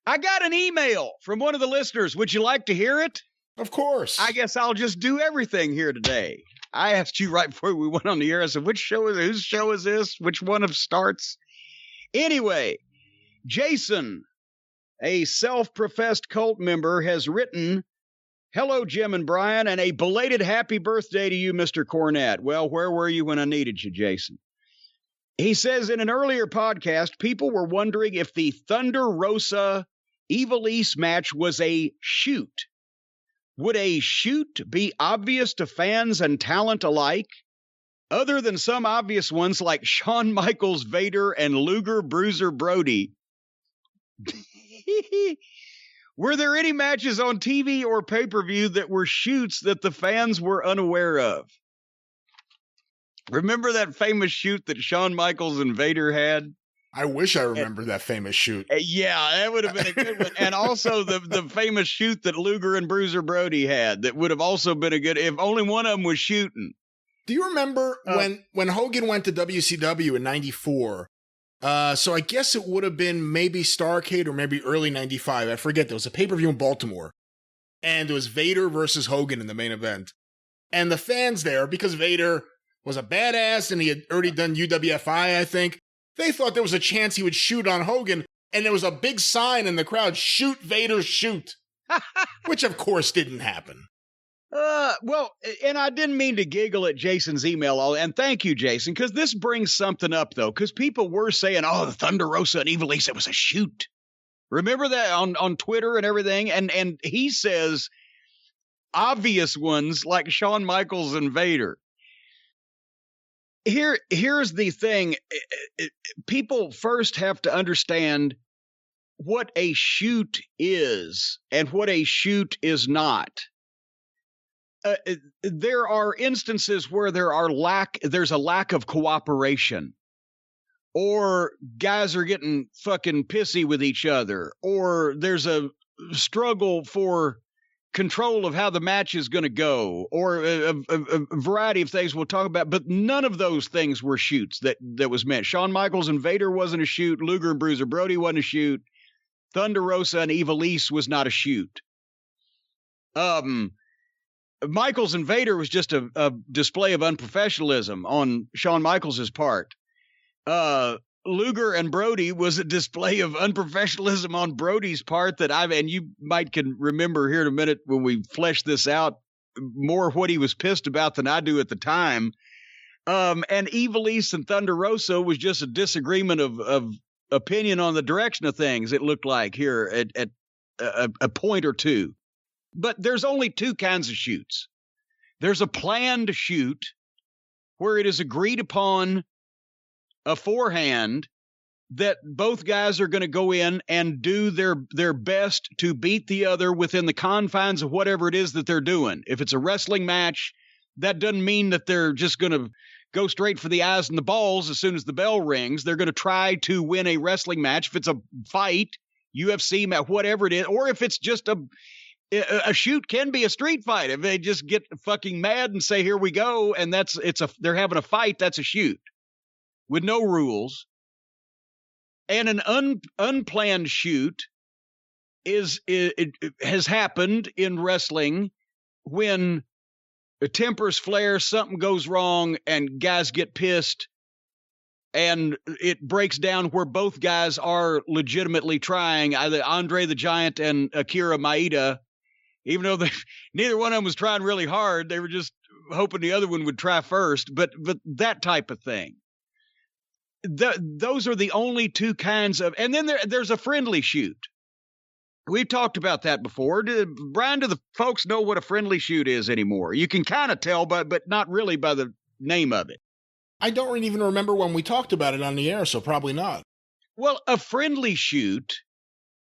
I got an email from one of the listeners. Would you like to hear it? Of course. I guess I'll just do everything here today. I asked you right before we went on the air. I said, whose show is this? Which one of starts? Anyway, Jason, a self-professed cult member, has written, "Hello, Jim and Brian, and a belated happy birthday to you, Mr. Cornette." Well, where were you when I needed you, Jason? He says, in an earlier podcast, people were wondering if the Thunder Rosa Ivelisse match was a shoot. Would a shoot be obvious to fans and talent alike? Other than some obvious ones like Shawn Michaels, Vader, and Luger Bruiser Brody. Were there any matches on TV or pay-per-view that were shoots that the fans were unaware of? Remember that famous shoot that Shawn Michaels and Vader had? I wish I remembered that famous shoot. Yeah, that would have been a good one. And also the famous shoot that Luger and Bruiser Brody had that would have also been a good, if only one of them was shooting. Do you remember when Hogan went to WCW in 94? So I guess it would have been maybe Starrcade or maybe early 95. I forget. There was a pay-per-view in Baltimore. And it was Vader versus Hogan in the main event. And the fans there, because Vader was a badass and he had already done UWFI, I think, they thought there was a chance he would shoot on Hogan, and there was a big sign in the crowd, "Shoot, Vader, shoot," which of course didn't happen. Well, and I didn't mean to giggle at Jason's email, and thank you, Jason, because this brings something up, though, because people were saying, oh, the Thunder Rosa and Ivelisse, it was a shoot. Remember that on Twitter and everything? And he says obvious ones like Shawn Michaels and Vader. Here's the thing. People first have to understand what a shoot is and what a shoot is not. There are instances where there's a lack of cooperation, or guys are getting fucking pissy with each other, or there's a struggle for control of how the match is going to go, or a variety of things we'll talk about, but none of those things were shoots that was meant. Shawn Michaels and Vader wasn't a shoot. Luger and Bruiser Brody wasn't a shoot. Thunder Rosa and Ivelisse was not a shoot. Michaels and Vader was just a display of unprofessionalism on Shawn Michaels' part. Luger and Brody was a display of unprofessionalism on Brody's part and you might can remember here in a minute when we flesh this out more what he was pissed about than I do at the time. And Ivelisse and Thunder Rosa was just a disagreement of opinion on the direction of things. It looked like here at a point or two, but there's only two kinds of shoots. There's a planned shoot where it is agreed upon beforehand that both guys are going to go in and do their best to beat the other within the confines of whatever it is that they're doing. If it's a wrestling match, that doesn't mean that they're just going to go straight for the eyes and the balls as soon as the bell rings. They're going to try to win a wrestling match. If it's a fight, UFC match, whatever it is, or if it's just a shoot can be a street fight. If they just get fucking mad and say, here we go, and they're having a fight, that's a shoot with no rules. And an unplanned shoot it has happened in wrestling when tempers flare, something goes wrong, and guys get pissed, and it breaks down where both guys are legitimately trying, either Andre the Giant and Akira Maeda, even though neither one of them was trying really hard. They were just hoping the other one would try first, but that type of thing. Those are the only two kinds of, and then there's a friendly shoot. We've talked about that before. Brian, do the folks know what a friendly shoot is anymore? You can kind of tell, but not really by the name of it. I don't even remember when we talked about it on the air, so probably not. Well, a friendly shoot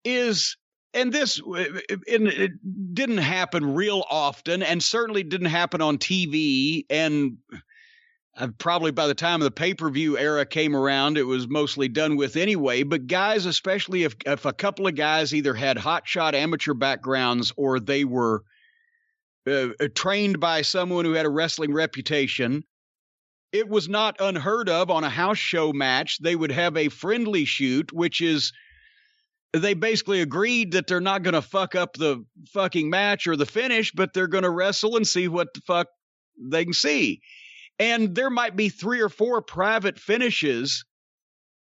is, and it didn't happen real often, and certainly didn't happen on TV, and probably by the time the pay-per-view era came around, it was mostly done with anyway. But guys, especially if a couple of guys either had hotshot amateur backgrounds or they were trained by someone who had a wrestling reputation, it was not unheard of on a house show match. They would have a friendly shoot, which is they basically agreed that they're not going to fuck up the fucking match or the finish, but they're going to wrestle and see what the fuck they can see. And there might be 3 or 4 private finishes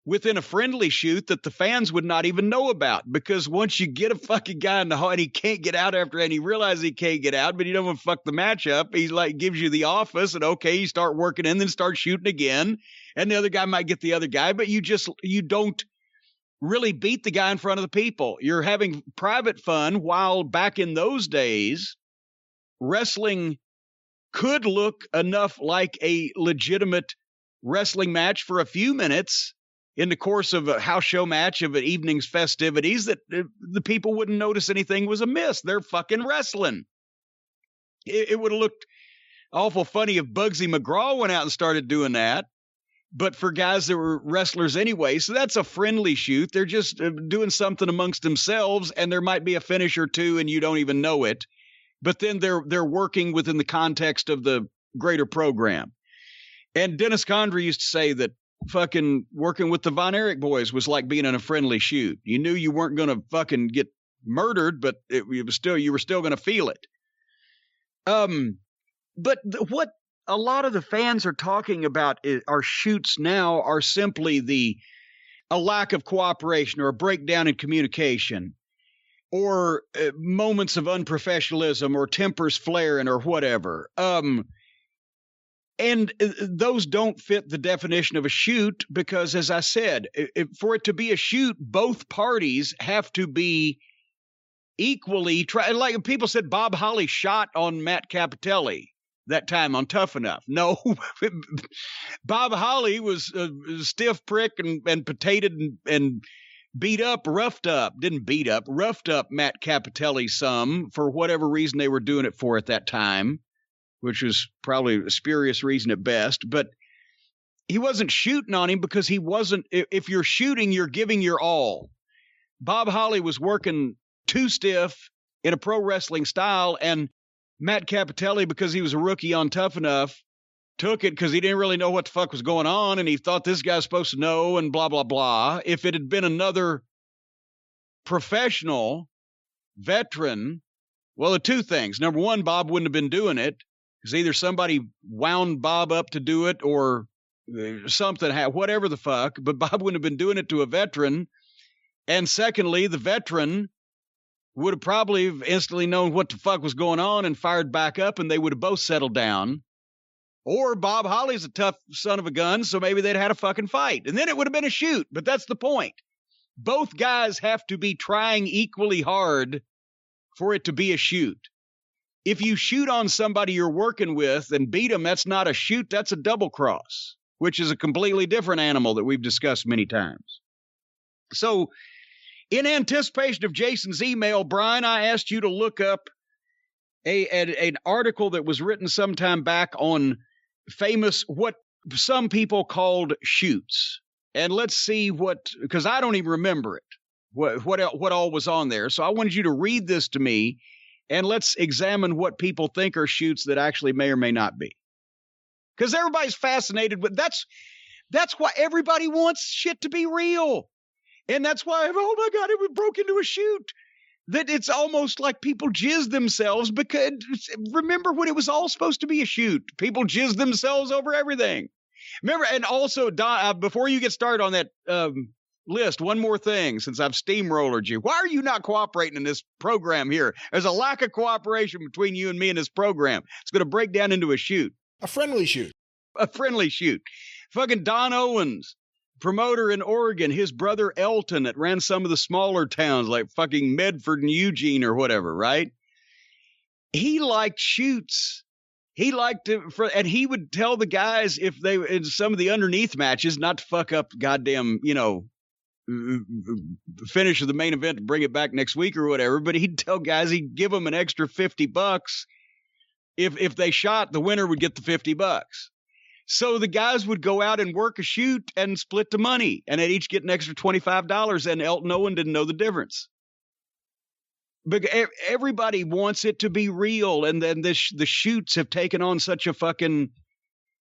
within a friendly shoot that the fans would not even know about, because once you get a fucking guy in the hall and he can't get out after, and he realizes he can't get out, but he don't want to fuck the match up, he's like, gives you the office, and okay, you start working and then start shooting again, and the other guy might get the other guy, but you don't really beat the guy in front of the people. You're having private fun, while back in those days, wrestling could look enough like a legitimate wrestling match for a few minutes in the course of a house show match of an evening's festivities that the people wouldn't notice anything was amiss. They're fucking wrestling. It would have looked awful funny if Bugsy McGraw went out and started doing that, but for guys that were wrestlers anyway. So that's a friendly shoot. They're just doing something amongst themselves, and there might be a finish or two and you don't even know it. But then they're working within the context of the greater program. And Dennis Condrey used to say that fucking working with the Von Erich boys was like being in a friendly shoot. You knew you weren't going to fucking get murdered, but you were still going to feel it. But what a lot of the fans are talking about are shoots now are simply a lack of cooperation or a breakdown in communication, or moments of unprofessionalism or tempers flaring or whatever. And those don't fit the definition of a shoot because, as I said, for it to be a shoot, both parties have to be equally like people said Bob Holly shot on Matt Capitelli that time on Tough Enough. No, Bob Holly was a stiff prick and potatoed and roughed up Matt Capitelli some for whatever reason they were doing it for at that time, which was probably a spurious reason at best. But he wasn't shooting on him because he wasn't. If you're shooting, you're giving your all. Bob Holly was working too stiff in a pro wrestling style, and Matt Capitelli, because he was a rookie on Tough Enough, took it because he didn't really know what the fuck was going on, and he thought this guy's supposed to know, and blah, blah, blah. If it had been another professional veteran, well, the two things. Number one, Bob wouldn't have been doing it, because either somebody wound Bob up to do it or something, whatever the fuck, but Bob wouldn't have been doing it to a veteran. And secondly, the veteran would have probably instantly known what the fuck was going on and fired back up, and they would have both settled down. Or Bob Holly's a tough son of a gun, so maybe they'd had a fucking fight. And then it would have been a shoot, but that's the point. Both guys have to be trying equally hard for it to be a shoot. If you shoot on somebody you're working with and beat them, that's not a shoot, that's a double cross, which is a completely different animal that we've discussed many times. So, in anticipation of Jason's email, Brian, I asked you to look up an article that was written sometime back on famous, what some people called shoots. And let's see because I don't even remember it, what all was on there. So I wanted you to read this to me, and let's examine what people think are shoots that actually may or may not be. Because everybody's fascinated with, that's why everybody wants shit to be real. And that's why, oh my God, it broke into a shoot. That it's almost like people jizz themselves, because remember when it was all supposed to be a shoot? People jizz themselves over everything. Remember, and also, Don, before you get started on that list, one more thing, since I've steamrollered you. Why are you not cooperating in this program here? There's a lack of cooperation between you and me in this program. It's going to break down into a shoot. A friendly shoot. A friendly shoot. Fucking Don Owens, promoter in Oregon, his brother Elton that ran some of the smaller towns like fucking Medford and Eugene or whatever, right? He liked shoots. He liked to, and he would tell the guys if they, in some of the underneath matches, not to fuck up goddamn, finish of the main event to bring it back next week or whatever, but he'd tell guys he'd give them an extra $50. If they shot, the winner would get the $50. So the guys would go out and work a shoot and split the money, and they'd each get an extra $25, and Elton Owen didn't know the difference. But everybody wants it to be real, and then the shoots have taken on such a fucking,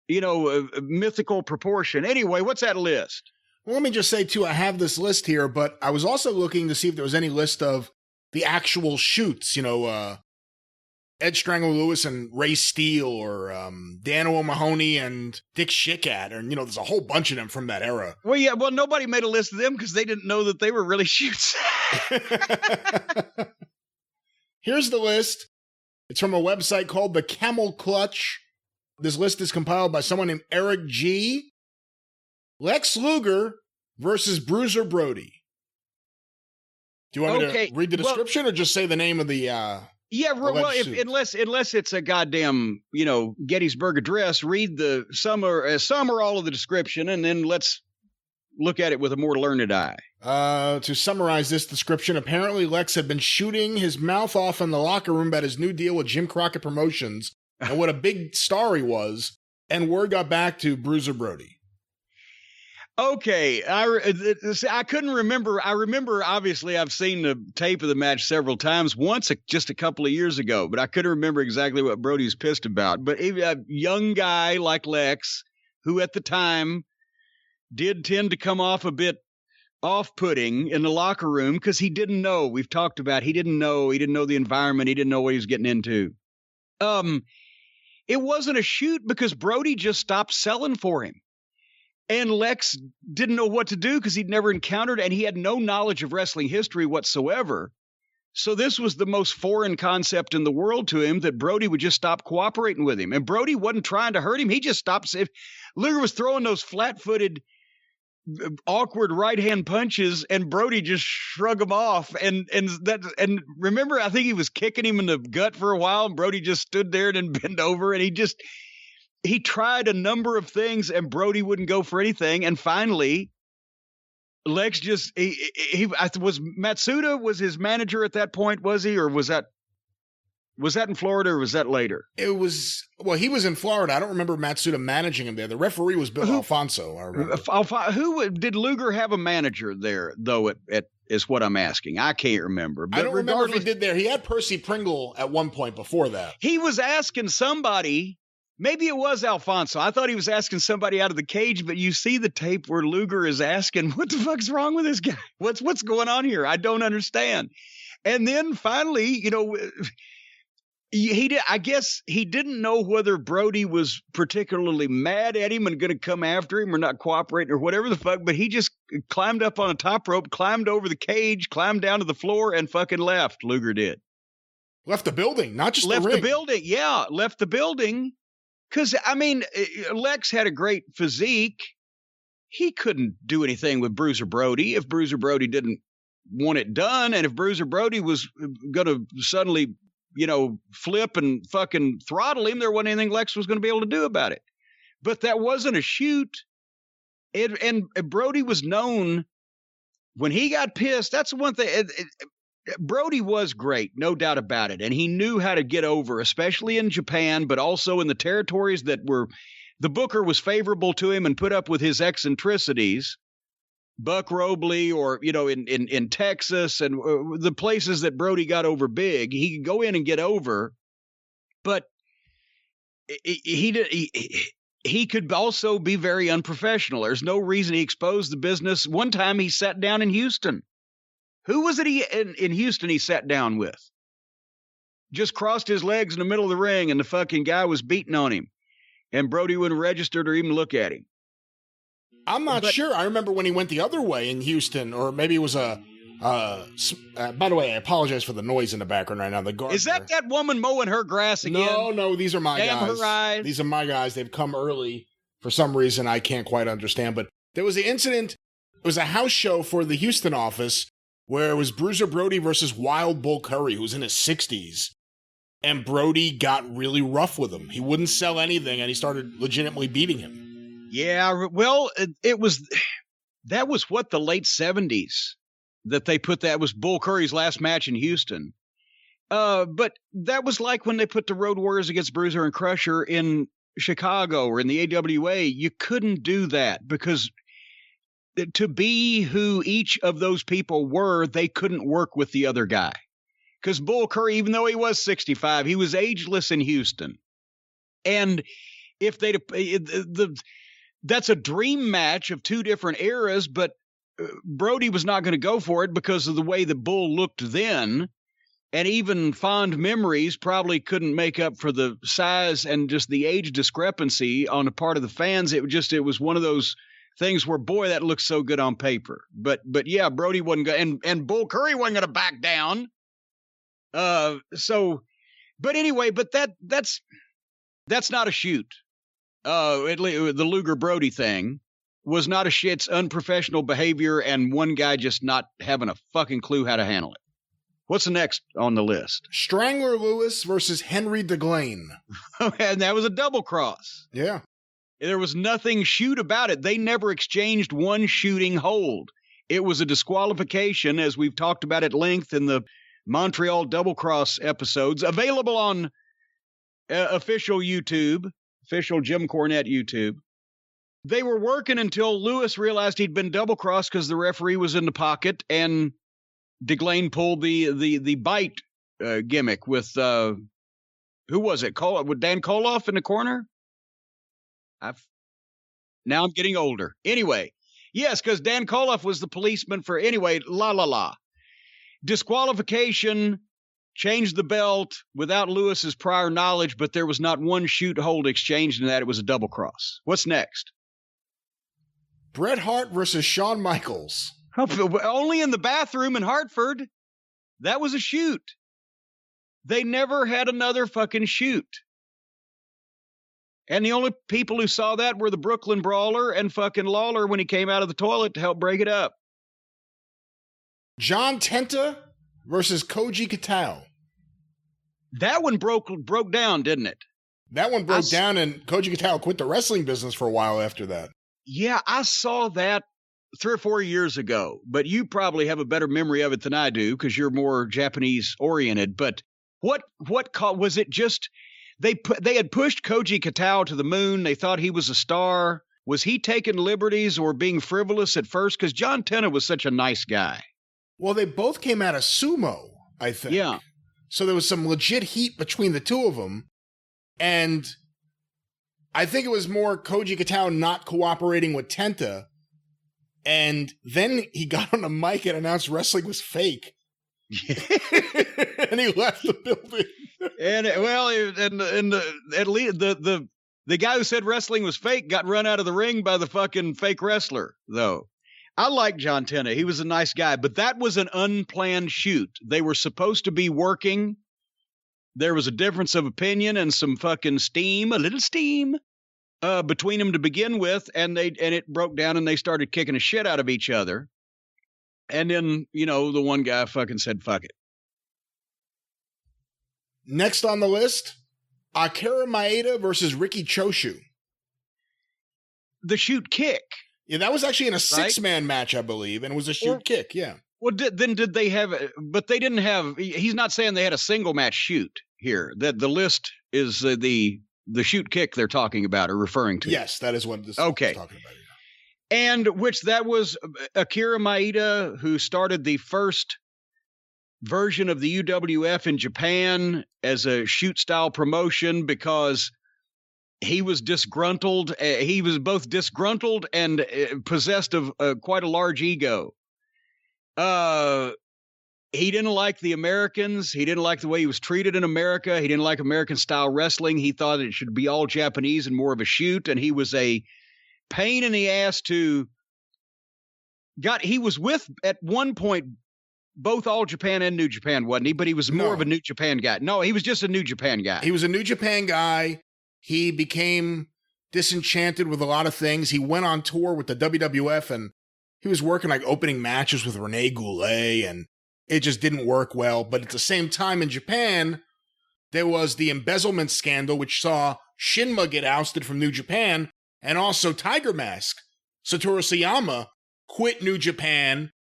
mythical proportion. Anyway, what's that list? Well, let me just say, too, I have this list here, but I was also looking to see if there was any list of the actual shoots, Ed Strangler Lewis and Ray Steele, or Dan O'Mahony and Dick Schickat, and, there's a whole bunch of them from that era. Well, yeah, nobody made a list of them because they didn't know that they were really shoots. Here's the list. It's from a website called The Camel Clutch. This list is compiled by someone named Eric G. Lex Luger versus Bruiser Brody. Do you want me to read the description or just say the name of the yeah, well, unless it's a goddamn, Gettysburg Address, read the some or all of the description, and then let's look at it with a more learned eye. To summarize this description, apparently Lex had been shooting his mouth off in the locker room about his new deal with Jim Crockett Promotions and what a big star he was, and word got back to Bruiser Brody. Okay, I couldn't remember. I remember, obviously, I've seen the tape of the match several times, once just a couple of years ago, but I couldn't remember exactly what Brody was pissed about. But a young guy like Lex, who at the time did tend to come off a bit off-putting in the locker room because he didn't know. We've talked about he didn't know the environment. He didn't know what he was getting into. It wasn't a shoot because Brody just stopped selling for him. And Lex didn't know what to do because he'd never encountered, and he had no knowledge of wrestling history whatsoever. So this was the most foreign concept in the world to him, that Brody would just stop cooperating with him. And Brody wasn't trying to hurt him. He just stopped. If Luger was throwing those flat-footed, awkward right-hand punches, and Brody just shrugged them off. And remember, I think he was kicking him in the gut for a while, and Brody just stood there and then bent over, and he tried a number of things, and Brody wouldn't go for anything. And finally, Lex was Matsuda was his manager at that point, was he? Or was that in Florida, or was that later? He was in Florida. I don't remember Matsuda managing him there. The referee was Bill Alfonso. I remember. Who did Luger have a manager there, though, is what I'm asking. I can't remember. But I don't remember if he did there. He had Percy Pringle at one point before that. He was asking somebody. Maybe it was Alfonso. I thought he was asking somebody out of the cage, but you see the tape where Luger is asking, what the fuck's wrong with this guy? What's going on here? I don't understand. And then finally, I guess he didn't know whether Brody was particularly mad at him and going to come after him or not cooperating or whatever the fuck, but he just climbed up on a top rope, climbed over the cage, climbed down to the floor, and fucking left. Luger did. Left the building, not just left the ring. The building. Yeah, left the building. Because, Lex had a great physique. He couldn't do anything with Bruiser Brody if Bruiser Brody didn't want it done. And if Bruiser Brody was going to suddenly, flip and fucking throttle him, there wasn't anything Lex was going to be able to do about it. But that wasn't a shoot. And Brody was known when he got pissed. That's one thing. Brody was great, no doubt about it. And he knew how to get over, especially in Japan, but also in the territories that the booker was favorable to him and put up with his eccentricities. Buck Robley, or, in Texas, and the places that Brody got over big, he could go in and get over. But he could also be very unprofessional. There's no reason he exposed the business. One time he sat down in Houston. Who was it in Houston he sat down with? Just crossed his legs in the middle of the ring, and the fucking guy was beating on him. And Brody wouldn't register or even look at him. I'm not sure. I remember when he went the other way in Houston, or maybe it was by the way, I apologize for the noise in the background right now. The gardener. Is that woman mowing her grass again? No, these are my guys. Her eyes. These are my guys. They've come early for some reason I can't quite understand. But there was an incident. It was a house show for the Houston office, where it was Bruiser Brody versus Wild Bull Curry, who was in his 60s. And Brody got really rough with him. He wouldn't sell anything, and he started legitimately beating him. Yeah, well, that was what, the late 70s that they put that was Bull Curry's last match in Houston. But that was like when they put the Road Warriors against Bruiser and Crusher in Chicago or in the AWA. You couldn't do that because to be who each of those people were, they couldn't work with the other guy. Because Bull Curry, even though he was 65, he was ageless in Houston. And if that's a dream match of two different eras, but Brody was not going to go for it because of the way the Bull looked then. And even fond memories probably couldn't make up for the size and just the age discrepancy on the part of the fans. It was one of those things where, boy, that looks so good on paper. But yeah, Brody wasn't going, and Bull Curry wasn't going to back down. But anyway, but that's not a shoot. The Luger Brody thing was not a shit. It's unprofessional behavior and one guy just not having a fucking clue how to handle it. What's the next on the list? Strangler Lewis versus Henry DeGlane. And that was a double cross. Yeah. There was nothing shoot about it. They never exchanged one shooting hold. It was a disqualification, as we've talked about at length in the Montreal double cross episodes, available on official Jim Cornette YouTube. They were working until Lewis realized he'd been double crossed because the referee was in the pocket, and DeGlane pulled the bite gimmick with who was it? With Dan Koloff in the corner? Now I'm getting older. Anyway, yes, because Dan Koloff was the policeman for disqualification, changed the belt without Lewis's prior knowledge, but there was not one shoot hold exchanged in that. It was a double cross. What's next? Bret Hart versus Shawn Michaels. Only in the bathroom in Hartford. That was a shoot. They never had another fucking shoot. And the only people who saw that were the Brooklyn Brawler and fucking Lawler when he came out of the toilet to help break it up. John Tenta versus Koji Katao. That one broke down, didn't it? That one broke down, and Koji Katao quit the wrestling business for a while after that. Yeah, I saw that 3 or 4 years ago, but you probably have a better memory of it than I do because you're more Japanese oriented. But what was it? Just they had pushed Koji Katao to the moon. They thought he was a star. Was he taking liberties or being frivolous at first? Because John Tenta was such a nice guy. Well, they both came out of sumo, I think. Yeah. So there was some legit heat between the two of them, and I think it was more Koji Katao not cooperating with Tenta. And then he got on a mic and announced wrestling was fake. And he left the building. And at least the guy who said wrestling was fake got run out of the ring by the fucking fake wrestler, though. I like John Tenta. He was a nice guy, but that was an unplanned shoot. They were supposed to be working. There was a difference of opinion and some fucking a little steam. Between them to begin with, and it broke down, and they started kicking the shit out of each other. And then, the one guy fucking said, fuck it. Next on the list, Akira Maeda versus Riki Choshu. The shoot kick. Yeah, that was actually in a six-man match, I believe, and it was a shoot kick, yeah. Well, then did they have, but they didn't have, he's not saying they had a single match shoot here. That the list is the shoot kick they're talking about or referring to. Yes, that is what this is talking about. Yeah. And which that was Akira Maeda, who started the first version of the UWF in Japan as a shoot-style promotion because he was disgruntled. He was both disgruntled and possessed of quite a large ego. He didn't like the Americans. He didn't like the way he was treated in America. He didn't like American-style wrestling. He thought it should be all Japanese and more of a shoot, and he was a pain in the ass he was with, at one point, both All Japan and New Japan, wasn't he? But he was more of a New Japan guy. No, he was just a New Japan guy. He was a New Japan guy. He became disenchanted with a lot of things. He went on tour with the WWF, and he was working like opening matches with Rene Goulet, and it just didn't work well. But at the same time in Japan, there was the embezzlement scandal, which saw Shinma get ousted from New Japan, and also Tiger Mask. Satoru Sayama quit New Japan,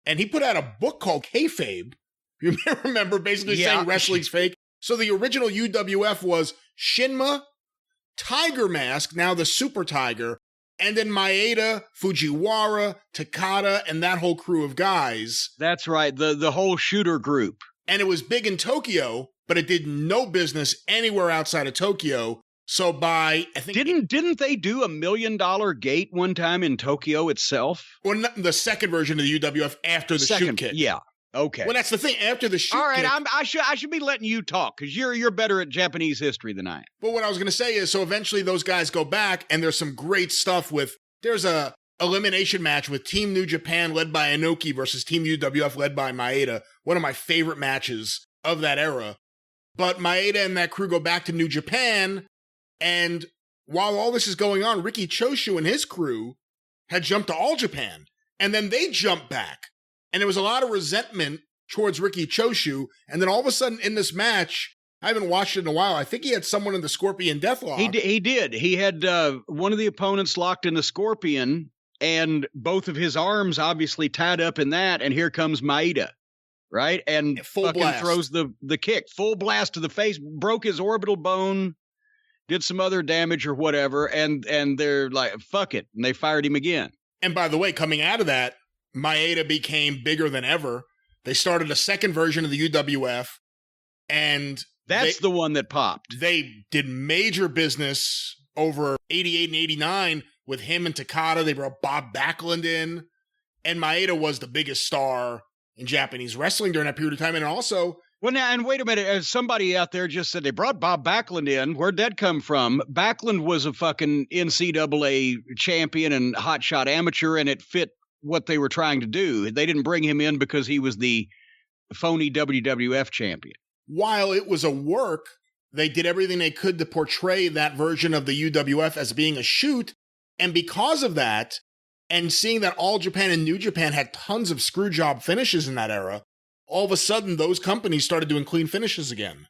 and he put out a book called Kayfabe. You may remember basically saying wrestling's fake. So the original UWF was Shinma, Tiger Mask, now the Super Tiger, and then Maeda, Fujiwara, Takada, and that whole crew of guys. That's right, the whole shooter group. And it was big in Tokyo, but it did no business anywhere outside of Tokyo. So by, I think... Didn't they do $1 million gate one time in Tokyo itself? Well, not the second version of the UWF after the shoot kick. Yeah. Okay. Well, that's the thing. After the shoot All right, kick... I should be letting you talk because you're better at Japanese history than I am. But what I was going to say is, so eventually those guys go back, and there's some great stuff with... There's a elimination match with Team New Japan led by Enoki versus Team UWF led by Maeda. One of my favorite matches of that era. But Maeda and that crew go back to New Japan, and while all this is going on, Riki Choshu and his crew had jumped to All Japan, and then they jumped back. And there was a lot of resentment towards Riki Choshu, and then all of a sudden in this match, I haven't watched it in a while, I think he had someone in the Scorpion Deathlock. He did. He had one of the opponents locked in the Scorpion, and both of his arms obviously tied up in that, and here comes Maeda. Right? And fucking throws the kick. Full blast to the face, broke his orbital bone, did some other damage or whatever, and they're like, fuck it. And they fired him again. And by the way, coming out of that, Maeda became bigger than ever. They started a second version of the UWF, and that's the one that popped. They did major business over 88 and 89 with him and Takada. They brought Bob Backlund in, and Maeda was the biggest star in Japanese wrestling during that period of time. And also... Well, now, and wait a minute. Somebody out there just said they brought Bob Backlund in. Where'd that come from? Backlund was a fucking NCAA champion and hotshot amateur, and it fit what they were trying to do. They didn't bring him in because he was the phony WWF champion. While it was a work, they did everything they could to portray that version of the UWF as being a shoot. And because of that, and seeing that All Japan and New Japan had tons of screwjob finishes in that era, all of a sudden those companies started doing clean finishes again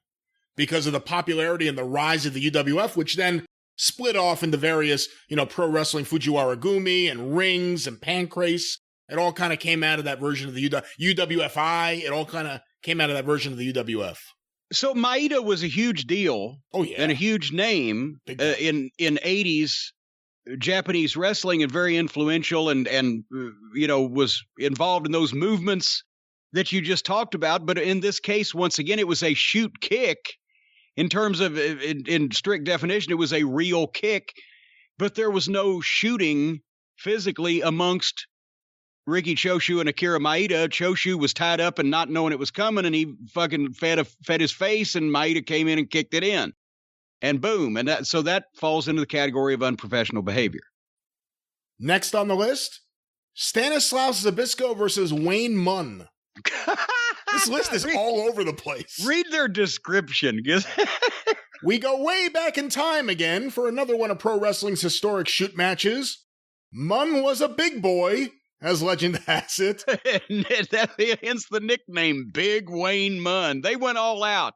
because of the popularity and the rise of the UWF, which then split off into various, Pro Wrestling Fujiwara Gumi and Rings and Pancrase. It all kind of came out of that version of the UWFI. It all kind of came out of that version of the UWF. So Maeda was a huge deal. Oh, yeah. And a huge name in 80s Japanese wrestling, and very influential and was involved in those movements that you just talked about. But in this case, once again, it was a shoot kick. In terms of, in strict definition, it was a real kick, but there was no shooting physically amongst Riki Choshu and Akira Maeda. Choshu was tied up and not knowing it was coming, and he fucking fed his face, and Maeda came in and kicked it in. And boom. And that falls into the category of unprofessional behavior. Next on the list, Stanislaus Zabisco versus Wayne Munn. This list is all over the place. Read their description. We go way back in time again for another one of pro wrestling's historic shoot matches. Munn was a big boy, as legend has it. Hence the nickname, Big Wayne Munn. They went all out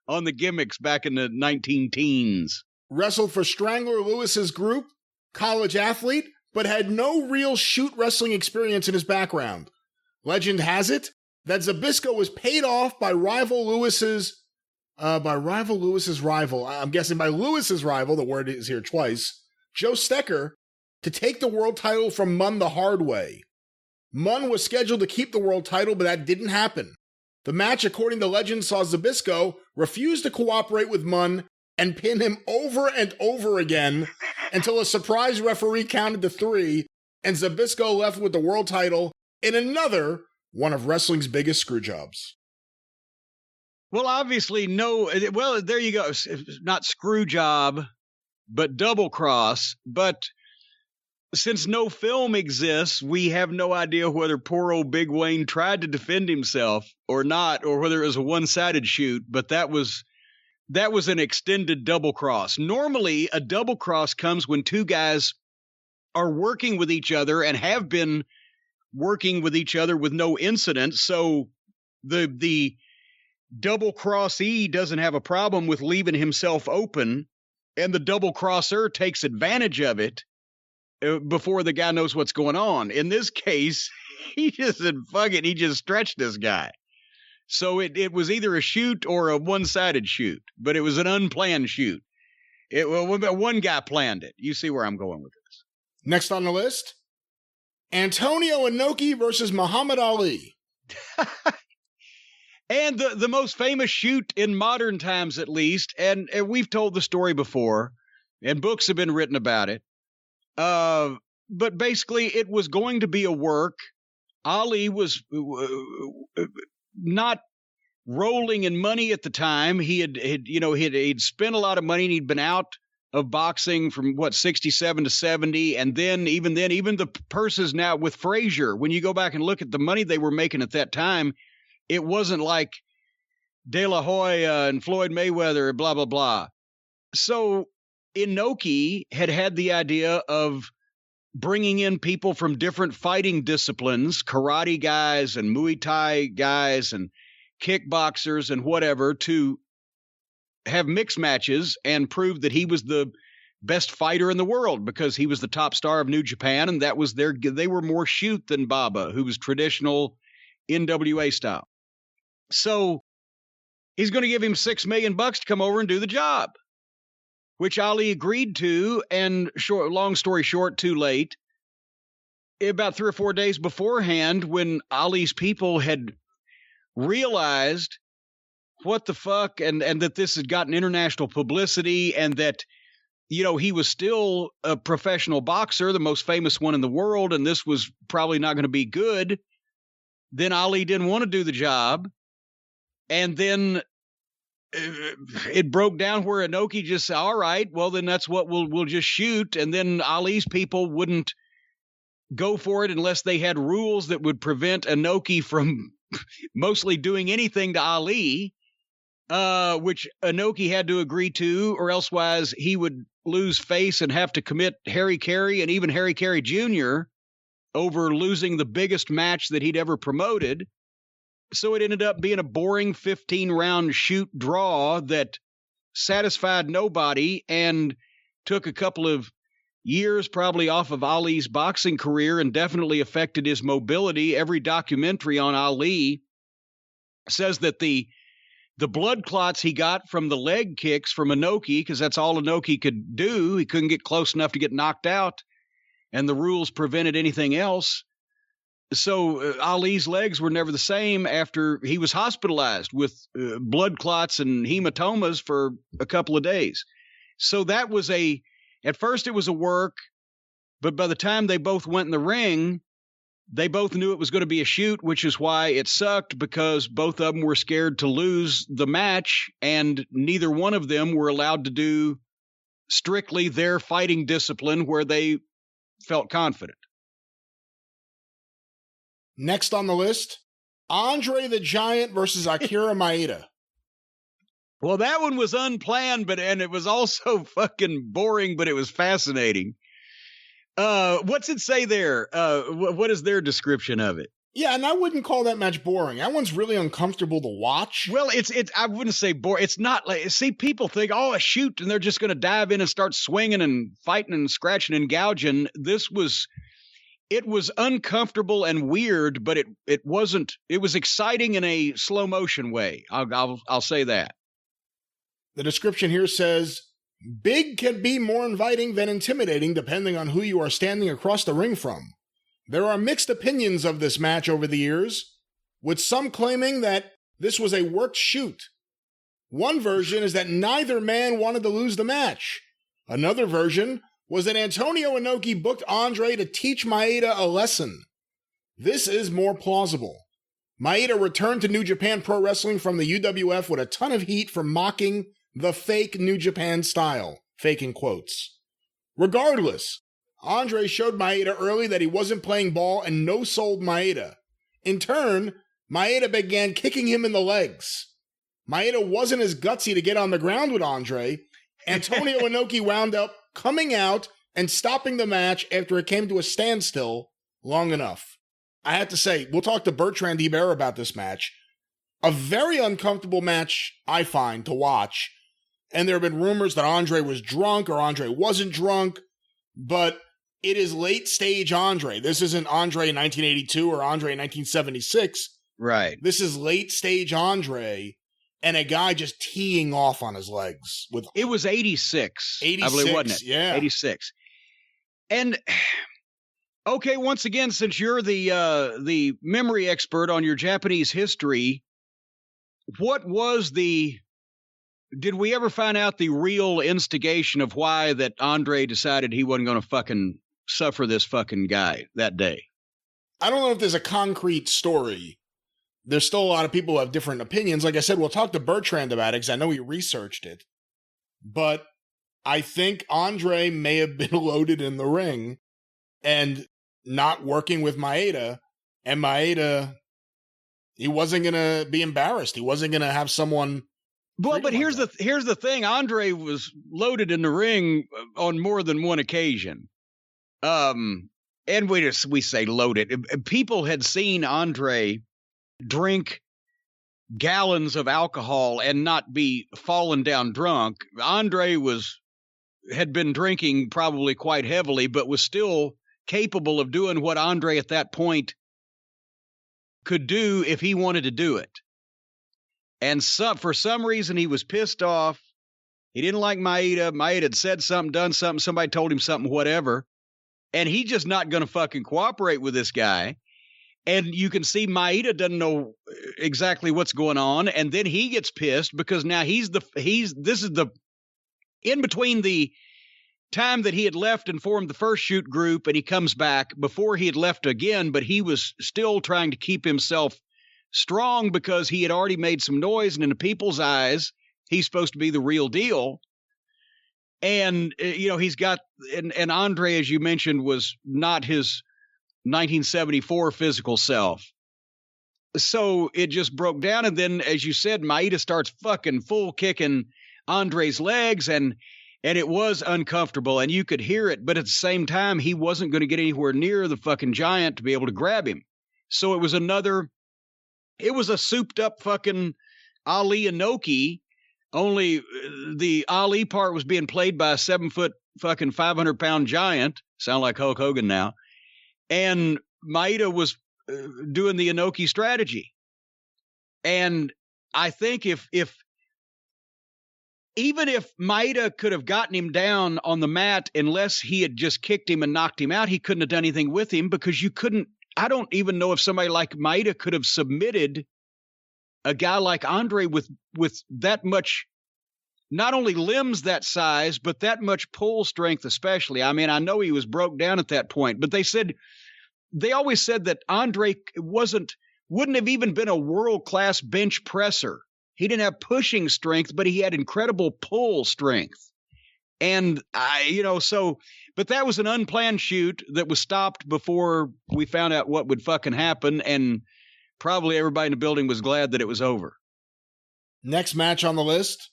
on the gimmicks back in the 19-teens. Wrestled for Strangler Lewis's group, college athlete, but had no real shoot wrestling experience in his background. Legend has it that Zabisco was paid off by Lewis's rival, I'm guessing by Lewis's rival, the word is here twice, Joe Stecker, to take the world title from Munn the hard way. Munn was scheduled to keep the world title, but that didn't happen. The match, according to legend, saw Zabisco refuse to cooperate with Munn and pin him over and over again until a surprise referee counted to 3, and Zabisco left with the world title in another one of wrestling's biggest screwjobs. Well, obviously, there you go. Not screwjob, but double cross. But since no film exists, we have no idea whether poor old Big Wayne tried to defend himself or not, or whether it was a one-sided shoot. But that was an extended double cross. Normally, a double cross comes when two guys are working with each other and have been working with each other with no incident. So the double crossee doesn't have a problem with leaving himself open, and the double crosser takes advantage of it before the guy knows what's going on. In this case, he just said, fuck it. He just stretched this guy. So it was either a shoot or a one-sided shoot, but it was an unplanned shoot. One guy planned it. You see where I'm going with this. Next on the list, Antonio Enoki versus Muhammad Ali. And the most famous shoot in modern times, at least, and we've told the story before, and books have been written about it. But basically, it was going to be a work. Ali was not rolling in money at the time. He'd spent a lot of money, and he'd been out of boxing from 67 to 70, and then even the purses now with Frazier. When you go back and look at the money they were making at that time, it wasn't like De La Hoya and Floyd Mayweather, blah blah blah. So Enoki had the idea of bringing in people from different fighting disciplines, karate guys and Muay Thai guys and kickboxers and whatever, to have mixed matches and prove that he was the best fighter in the world, because he was the top star of New Japan, and that was they were more shoot than Baba, who was traditional NWA style. So he's going to give him $6 million to come over and do the job, which Ali agreed to. And long story short, too late. About 3 or 4 days beforehand, when Ali's people had realized what the fuck, and that this had gotten international publicity, and that, he was still a professional boxer, the most famous one in the world, and this was probably not going to be good, then Ali didn't want to do the job. And then it broke down where Enoki just said, all right, well, then that's what we'll just shoot. And then Ali's people wouldn't go for it unless they had rules that would prevent Enoki from mostly doing anything to Ali, which Enoki had to agree to, or elsewise he would lose face and have to commit Harry Carey and even Harry Carey Jr. over losing the biggest match that he'd ever promoted. So it ended up being a boring 15-round shoot draw that satisfied nobody and took a couple of years probably off of Ali's boxing career and definitely affected his mobility. Every documentary on Ali says that the blood clots he got from the leg kicks from Enoki, because that's all Enoki could do, he couldn't get close enough to get knocked out, and the rules prevented anything else. So Ali's legs were never the same after he was hospitalized with blood clots and hematomas for a couple of days. So that was at first it was a work, but by the time they both went in the ring, they both knew it was going to be a shoot, which is why it sucked, because both of them were scared to lose the match, and neither one of them were allowed to do strictly their fighting discipline where they felt confident. Next on the list, Andre the Giant versus Akira Maeda. Well, that one was unplanned, and it was also fucking boring, but it was fascinating. What's it say there? What is their description of it? Yeah, and I wouldn't call that match boring. That one's really uncomfortable to watch. Well, it's I wouldn't say boring. It's not like, see, people think, oh, a shoot, and they're just going to dive in and start swinging and fighting and scratching and gouging. It was uncomfortable and weird, but it wasn't. It was exciting in a slow motion way. I'll say that. The description here says, "Big can be more inviting than intimidating, depending on who you are standing across the ring from. There are mixed opinions of this match over the years, with some claiming that this was a worked shoot. One version is that neither man wanted to lose the match. Another version was that Antonio Inoki booked Andre to teach Maeda a lesson. This is more plausible. Maeda returned to New Japan Pro Wrestling from the UWF with a ton of heat for mocking the fake New Japan style, fake in quotes. Regardless, Andre showed Maeda early that he wasn't playing ball and no-sold Maeda. In turn, Maeda began kicking him in the legs. Maeda wasn't as gutsy to get on the ground with Andre. Antonio Inoki wound up coming out and stopping the match after it came to a standstill long enough. I have to say, we'll talk to Bertrand Hébert about this match. A very uncomfortable match, I find, to watch. And there have been rumors that Andre was drunk or Andre wasn't drunk, but it is late stage Andre. This isn't Andre in 1982 or Andre in 1976. Right. This is late stage Andre and a guy just teeing off on his legs. It was 86. 86, I believe, wasn't it? Yeah. 86. And okay, once again, since you're the memory expert on your Japanese history, what was the did we ever find out the real instigation of why that Andre decided he wasn't going to fucking suffer this fucking guy that day? I don't know if there's a concrete story. There's still a lot of people who have different opinions. Like I said, we'll talk to Bertrand about it because I know he researched it. But I think Andre may have been loaded in the ring and not working with Maeda. And Maeda, he wasn't going to be embarrassed. He wasn't going to have someone... Well, but here's the thing. Andre was loaded in the ring on more than one occasion. And we say loaded. People had seen Andre drink gallons of alcohol and not be fallen down drunk. Andre had been drinking probably quite heavily, but was still capable of doing what Andre at that point could do if he wanted to do it. And for some reason, he was pissed off. He didn't like Maeda. Maeda had said something, done something. Somebody told him something, whatever. And he's just not going to fucking cooperate with this guy. And you can see Maeda doesn't know exactly what's going on. And then he gets pissed because now this is the in between the time that he had left and formed the first shoot group, and he comes back before he had left again, but he was still trying to keep himself strong because he had already made some noise, and in the people's eyes, he's supposed to be the real deal. And, he's got, and Andre, as you mentioned, was not his 1974 physical self. So it just broke down. And then, as you said, Maeda starts fucking full kicking Andre's legs, and it was uncomfortable, and you could hear it. But at the same time, he wasn't going to get anywhere near the fucking giant to be able to grab him. So it was a souped up fucking Ali Enoki, only the Ali part was being played by a 7-foot fucking 500-pound giant. Sound like Hulk Hogan now. And Maeda was doing the Enoki strategy. And I think even if Maeda could have gotten him down on the mat, unless he had just kicked him and knocked him out, he couldn't have done anything with him, because you couldn't. I don't even know if somebody like Maeda could have submitted a guy like Andre with that much, not only limbs that size, but that much pull strength especially. I mean, I know he was broke down at that point, but they always said that Andre wouldn't have even been a world-class bench presser. He didn't have pushing strength, but he had incredible pull strength. And but that was an unplanned shoot that was stopped before we found out what would fucking happen. And probably everybody in the building was glad that it was over. Next match on the list,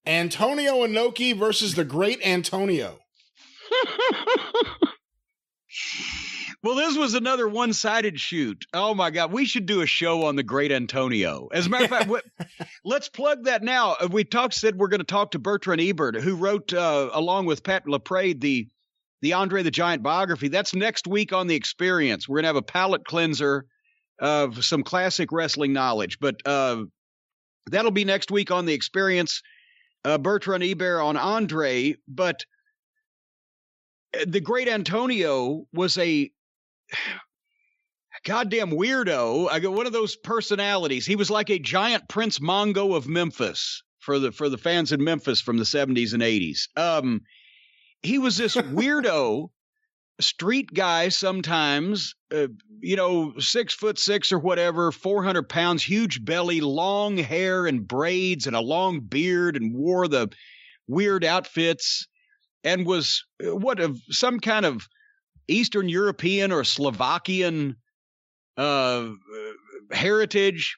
Antonio Enoki versus the Great Antonio. Well, this was another one-sided shoot. Oh, my God. We should do a show on the Great Antonio. As a matter of fact, let's plug that now. We said we're going to talk to Bertrand Ebert, who wrote, along with Pat LaPrade, the Andre the Giant biography. That's next week on The Experience. We're going to have a palate cleanser of some classic wrestling knowledge. But that'll be next week on The Experience. Bertrand Ebert on Andre. But the Great Antonio was a goddamn weirdo. I got one of those personalities. He was like a giant Prince Mongo of Memphis for the fans in Memphis from the 70s and 80s. He was this weirdo street guy sometimes, 6'6" or whatever, 400 pounds, huge belly, long hair and braids and a long beard, and wore the weird outfits, and was some kind of Eastern European or Slovakian heritage,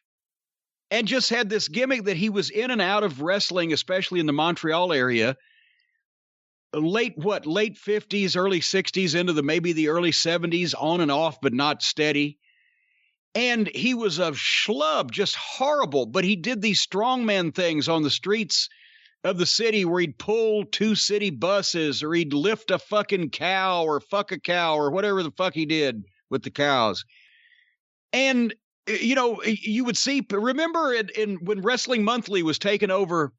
and just had this gimmick that he was in and out of wrestling, especially in the Montreal area, late 50s, early 60s, into maybe the early 70s, on and off, but not steady. And he was a schlub, just horrible, but he did these strongman things on the streets of the city where he'd pull 2 city buses, or he'd lift a fucking cow, or fuck a cow, or whatever the fuck he did with the cows. And, you would see, remember when Wrestling Monthly was taken over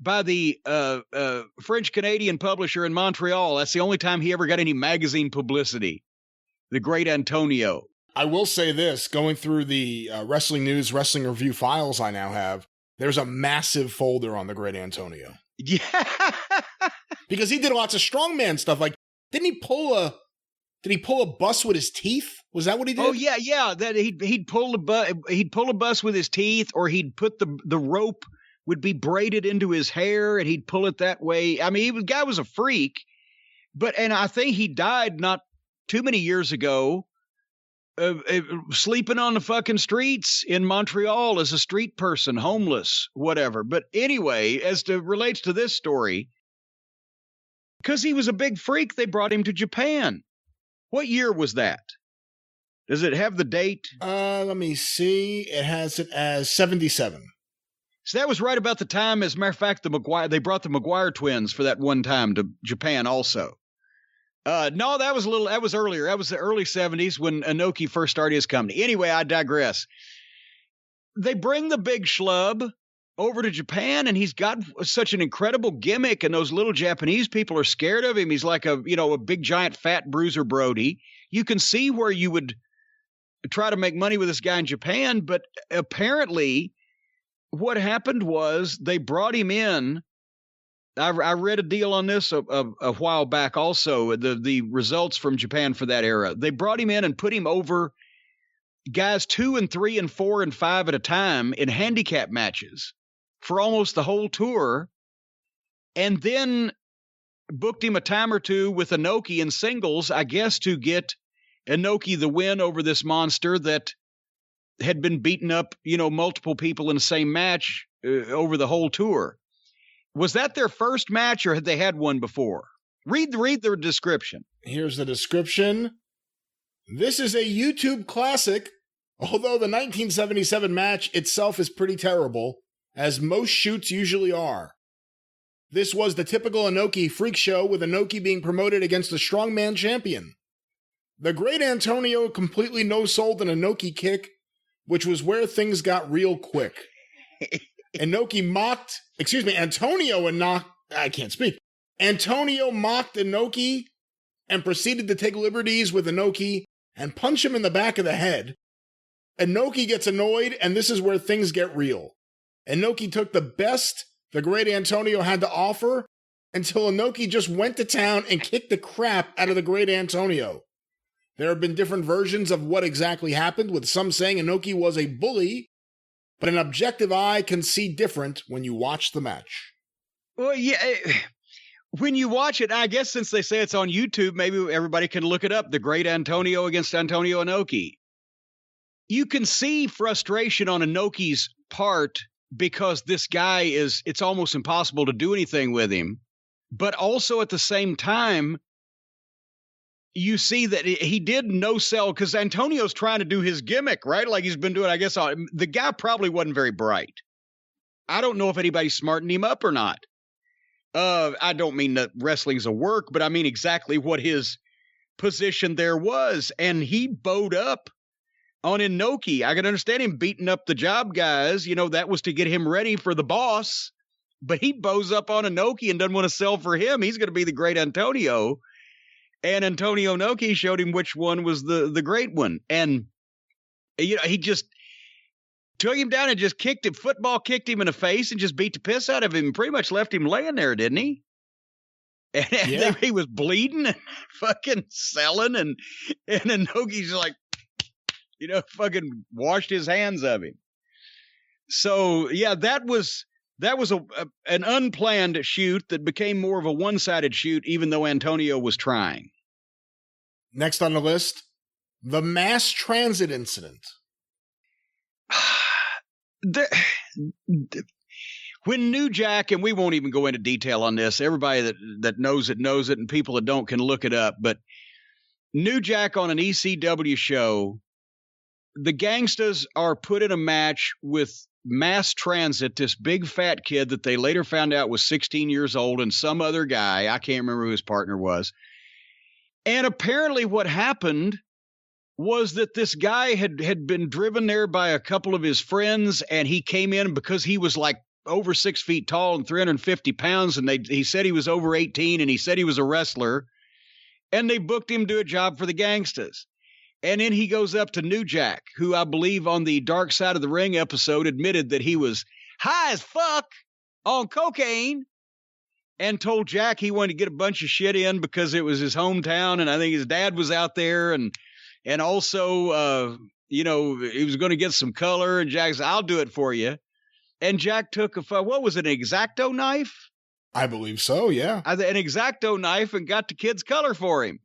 by the French-Canadian publisher in Montreal, that's the only time he ever got any magazine publicity, the Great Antonio. I will say this, going through the Wrestling News, Wrestling Review files I now have, there's a massive folder on the Great Antonio. Yeah. Because he did lots of strongman stuff. Like, did he pull a bus with his teeth? Was that what he did? Oh yeah. That he'd pull a bus with his teeth, or he'd put the rope would be braided into his hair and he'd pull it that way. I mean, the guy was a freak, and I think he died not too many years ago, sleeping on the fucking streets in Montreal as a street person, homeless, whatever. But anyway, as to relates to this story, because he was a big freak, they brought him to Japan. What year was that? Does it have the date? Let me see. It has it as 77. So that was right about the time, as a matter of fact, they brought the McGuire twins for that one time to Japan also. No, that was earlier. That was the early 70s when Enoki first started his company. Anyway, I digress. They bring the big schlub over to Japan, and he's got such an incredible gimmick, and those little Japanese people are scared of him. He's like a big, giant, fat bruiser Brody. You can see where you would try to make money with this guy in Japan, but apparently what happened was they brought him in. I read a deal on this a while back also, the results from Japan for that era. They brought him in and put him over guys 2 and 3 and 4 and 5 at a time in handicap matches for almost the whole tour, and then booked him a time or two with Enoki in singles, I guess, to get Enoki the win over this monster that had been beating up, multiple people in the same match over the whole tour. Was that their first match, or had they had one before? Read the description. Here's the description. This is a YouTube classic, although the 1977 match itself is pretty terrible, as most shoots usually are. This was the typical Enoki freak show, with Enoki being promoted against the strongman champion. The Great Antonio completely no-sold an Enoki kick, which was where things got real quick. Antonio mocked Enoki and proceeded to take liberties with Enoki and punch him in the back of the head. Enoki gets annoyed, and this is where things get real. Enoki took the best the Great Antonio had to offer until Enoki just went to town and kicked the crap out of the Great Antonio. There have been different versions of what exactly happened, with some saying Enoki was a bully, but an objective eye can see different when you watch the match. Well, yeah, when you watch it, I guess since they say it's on YouTube, maybe everybody can look it up. The Great Antonio against Antonio Enoki. You can see frustration on Enoki's part because this guy it's almost impossible to do anything with him. But also at the same time, you see that he did no-sell because Antonio's trying to do his gimmick, right? Like he's been doing, I guess, the guy probably wasn't very bright. I don't know if anybody smartened him up or not. I don't mean that wrestling's a work, but I mean exactly what his position there was. And he bowed up on Enoki. I can understand him beating up the job guys. That was to get him ready for the boss. But he bows up on Enoki and doesn't want to sell for him. He's going to be the Great Antonio. And Antonio Enoki showed him which one was the great one. And, he just took him down and just kicked him in the face and just beat the piss out of him and pretty much left him laying there, didn't he? And yeah. He was bleeding and fucking selling. And Enoki's like, fucking washed his hands of him. So, yeah, that was an unplanned shoot that became more of a one-sided shoot, even though Antonio was trying. Next on the list, the mass transit incident. When New Jack, and we won't even go into detail on this, everybody that knows it, and people that don't can look it up, but New Jack on an ECW show, the Gangstas are put in a match with mass transit, this big fat kid that they later found out was 16 years old, and some other guy, I can't remember who his partner was. And apparently what happened was that this guy had been driven there by a couple of his friends, and he came in because he was like over 6 feet tall and 350 pounds, and he said he was over 18, and he said he was a wrestler, and they booked him to do a job for the Gangstas. And then he goes up to New Jack, who I believe on the Dark Side of the Ring episode admitted that he was high as fuck on cocaine, and told Jack he wanted to get a bunch of shit in because it was his hometown, and I think his dad was out there, and also, he was going to get some color, and Jack said, I'll do it for you. And Jack took what was it, an X-Acto knife? I believe so, yeah. An X-Acto knife, and got the kid's color for him.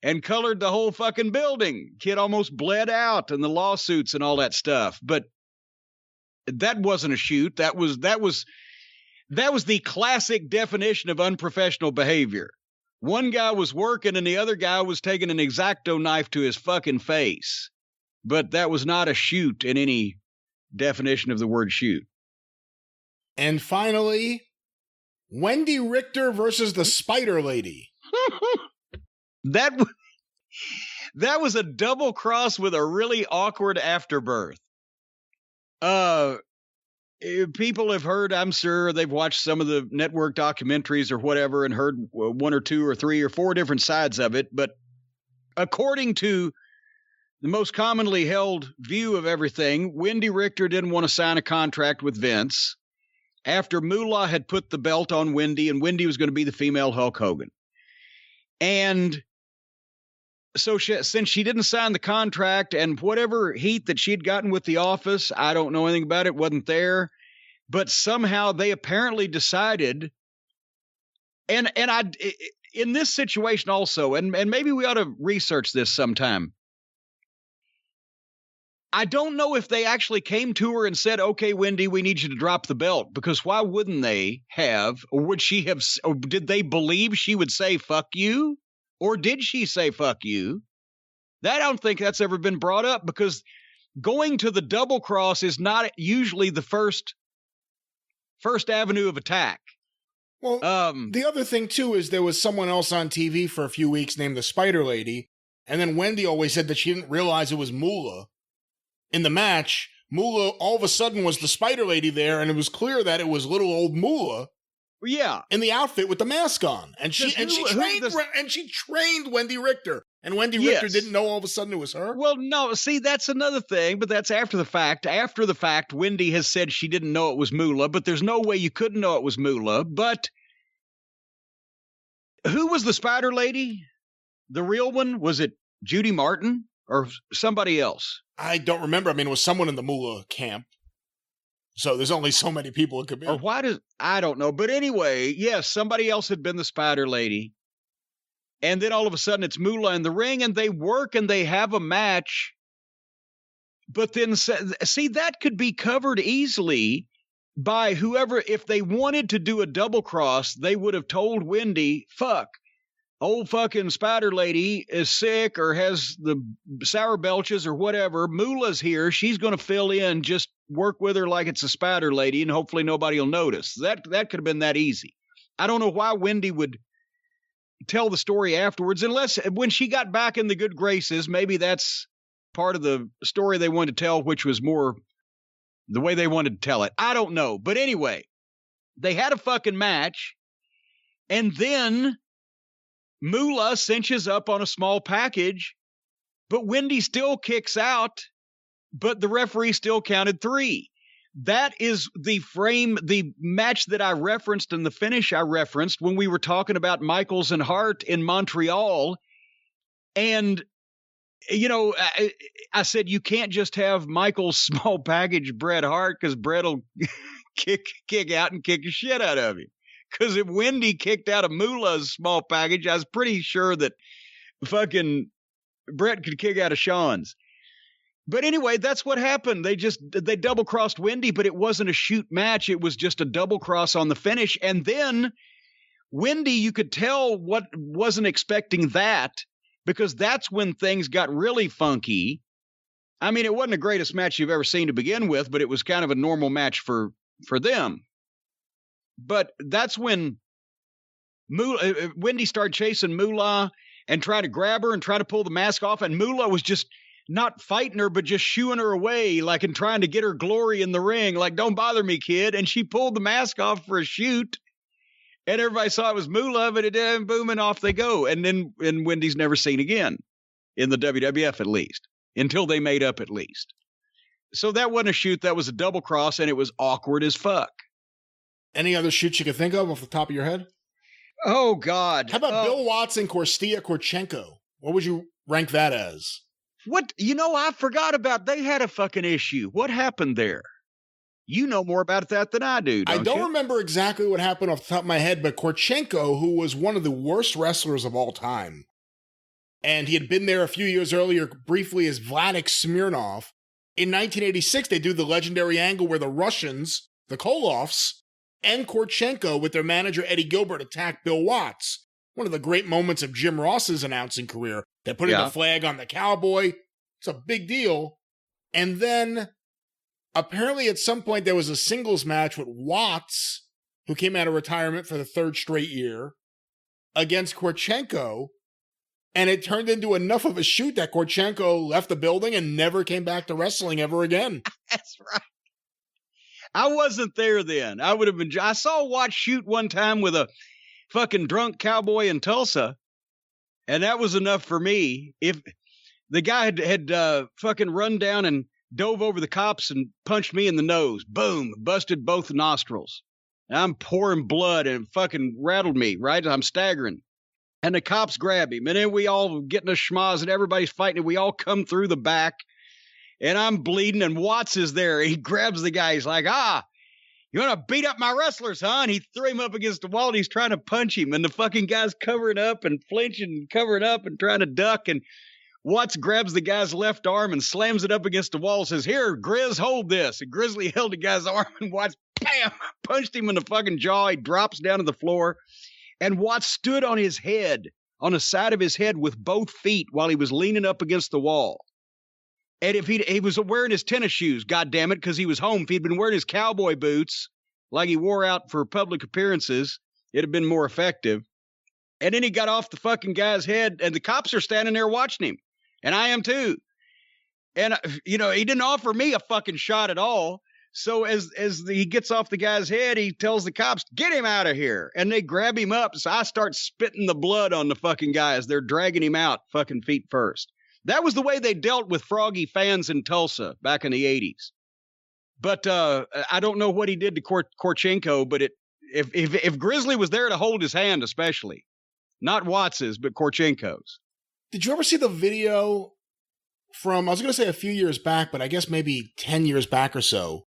And colored the whole fucking building. Kid almost bled out, and the lawsuits and all that stuff. But that wasn't a shoot. That was the classic definition of unprofessional behavior. One guy was working, and the other guy was taking an X-Acto knife to his fucking face. But that was not a shoot in any definition of the word shoot. And finally, Wendy Richter versus the Spider Lady. That was a double cross with a really awkward afterbirth. People have heard, I'm sure they've watched some of the network documentaries or whatever and heard one or two or three or four different sides of it. But according to the most commonly held view of everything, Wendy Richter didn't want to sign a contract with Vince after Moolah had put the belt on Wendy, and Wendy was going to be the female Hulk Hogan. And so since she didn't sign the contract, and whatever heat that she'd gotten with the office, I don't know anything about it, wasn't there. But somehow they apparently decided, and in this situation also, and maybe we ought to research this sometime. I don't know if they actually came to her and said, okay, Wendy, we need you to drop the belt, because why wouldn't they have, or would she have, or did they believe she would say, fuck you? Or did she say, fuck you? I don't think that's ever been brought up, because going to the double cross is not usually the first avenue of attack. Well, the other thing, too, is there was someone else on TV for a few weeks named the Spider Lady, and then Wendy always said that she didn't realize it was Moolah. In the match, Moolah all of a sudden was the Spider Lady there, and it was clear that it was little old Moolah. Yeah, in the outfit with the mask on, and she trained Wendy Richter, and Wendy Richter didn't know all of a sudden it was her. Well, no, see, that's another thing, but that's after the fact. After the fact, Wendy has said she didn't know it was Moolah, but there's no way you couldn't know it was Moolah. But who was the Spider Lady? The real one? Was it Judy Martin or somebody else? I don't remember. I mean, it was someone in the Moolah camp. So there's only so many people it could be. Or I don't know. But anyway, yes, somebody else had been the Spider Lady. And then all of a sudden it's Moolah in the ring, and they work and they have a match. But then, see, that could be covered easily by whoever. If they wanted to do a double cross, they would have told Wendy, fuck, old fucking Spider Lady is sick or has the sour belches or whatever. Moolah's here. She's going to fill in. Just work with her like it's a Spider Lady, and hopefully nobody will notice. That could have been that easy. I don't know why Wendy would tell the story afterwards, unless when she got back in the good graces, maybe that's part of the story they wanted to tell, which was more the way they wanted to tell it. I don't know. But anyway, they had a fucking match, and then Moolah cinches up on a small package, but Wendy still kicks out, but the referee still counted 3. That is the match that I referenced and the finish I referenced when we were talking about Michaels and Hart in Montreal. And, I said, you can't just have Michaels small package Bret Hart, because Bret will kick out and kick the shit out of him. Because if Wendy kicked out of Moolah's small package, I was pretty sure that fucking Bret could kick out of Shawn's. But anyway, that's what happened. They double crossed Wendy, but it wasn't a shoot match. It was just a double cross on the finish. And then Wendy, you could tell wasn't expecting that, because that's when things got really funky. I mean, it wasn't the greatest match you've ever seen to begin with, but it was kind of a normal match for them. But that's when Wendy started chasing Moolah and trying to grab her and try to pull the mask off. And Moolah was just not fighting her, but just shooing her away, like, and trying to get her glory in the ring. Like, don't bother me, kid. And she pulled the mask off for a shoot. And everybody saw it was Moolah, but it didn't, boom, and off they go. And then Wendy's never seen again in the WWF, at least, until they made up, at least. So that wasn't a shoot. That was a double cross, and it was awkward as fuck. Any other shoots you can think of off the top of your head? Oh, God. How about Bill Watts and Korchenko? What would you rank that as? What? I forgot about they had a fucking issue. What happened there? You know more about that than I do, don't you? I don't remember exactly what happened off the top of my head, but Korchenko, who was one of the worst wrestlers of all time, and he had been there a few years earlier briefly as Vladimir Smirnov, in 1986, they do the legendary angle where the Russians, the Koloffs, and Korchenko with their manager Eddie Gilbert attack Bill Watts. One of the great moments of Jim Ross's announcing career. They put the flag on the cowboy. It's a big deal. And then, apparently at some point, there was a singles match with Watts, who came out of retirement for the third straight year, against Korchenko. And it turned into enough of a shoot that Korchenko left the building and never came back to wrestling ever again. That's right. I wasn't there then. I would have been. I saw Watts shoot one time with a fucking drunk cowboy in Tulsa, and that was enough for me. If the guy had fucking run down and dove over the cops and punched me in the nose, boom, busted both nostrils. I'm pouring blood and fucking rattled me, right? I'm staggering. And the cops grab him, and then we all get in a schmoz, and everybody's fighting, and we all come through the back. And I'm bleeding, and Watts is there. He grabs the guy. He's like, you want to beat up my wrestlers, huh? And he threw him up against the wall, and he's trying to punch him. And the fucking guy's covering up and flinching and covering up and trying to duck. And Watts grabs the guy's left arm and slams it up against the wall and says, here, Grizz, hold this. And Grizzly held the guy's arm, and Watts, bam, punched him in the fucking jaw. He drops down to the floor. And Watts stood on his head, on the side of his head with both feet while he was leaning up against the wall. And if he was wearing his tennis shoes, goddammit, because he was home. If he'd been wearing his cowboy boots like he wore out for public appearances, it'd have been more effective. And then he got off the fucking guy's head, and the cops are standing there watching him. And I am too. And, he didn't offer me a fucking shot at all. So as he gets off the guy's head, he tells the cops, get him out of here. And they grab him up. So I start spitting the blood on the fucking guy as they're dragging him out fucking feet first. That was the way they dealt with froggy fans in Tulsa back in the 80s. But I don't know what he did to Korchenko, but if Grizzly was there to hold his hand, especially, not Watts's, but Korchenko's. Did you ever see the video from, I was going to say a few years back, but I guess maybe 10 years back or so,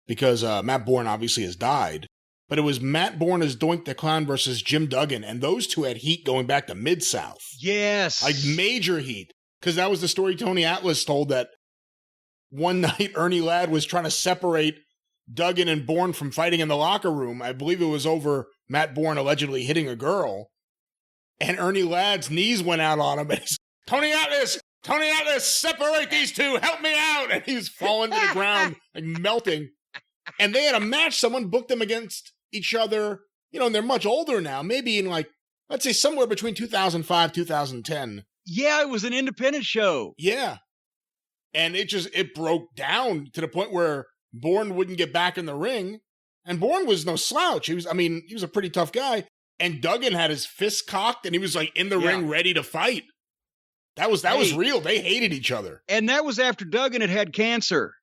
because Matt Bourne obviously has died. But it was Matt Bourne as Doink the Clown versus Jim Duggan, and those two had heat going back to Mid-South. Yes. Like major heat. Because that was the story Tony Atlas told, that one night Ernie Ladd was trying to separate Duggan and Bourne from fighting in the locker room. I believe it was over Matt Bourne allegedly hitting a girl. And Ernie Ladd's knees went out on him. And he's, Tony Atlas, separate these two. Help me out. And he was falling to the ground, like melting. And they had a match. Someone booked them against each other. And they're much older now. Maybe in let's say somewhere between 2005, 2010. Yeah, it was an independent show. Yeah. And it broke down to the point where Bourne wouldn't get back in the ring. And Bourne was no slouch. He was a pretty tough guy. And Duggan had his fist cocked and he was in the ring ready to fight. That was real. They hated each other. And that was after Duggan had cancer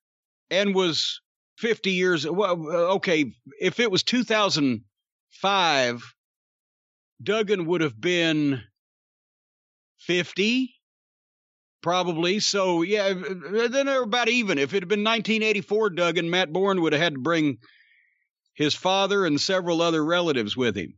and was 50 years. Well, okay, if it was 2005, Duggan would have been 50, probably. So, yeah, then they're about even. If it had been 1984 Duggan, Matt Bourne would have had to bring his father and several other relatives with him.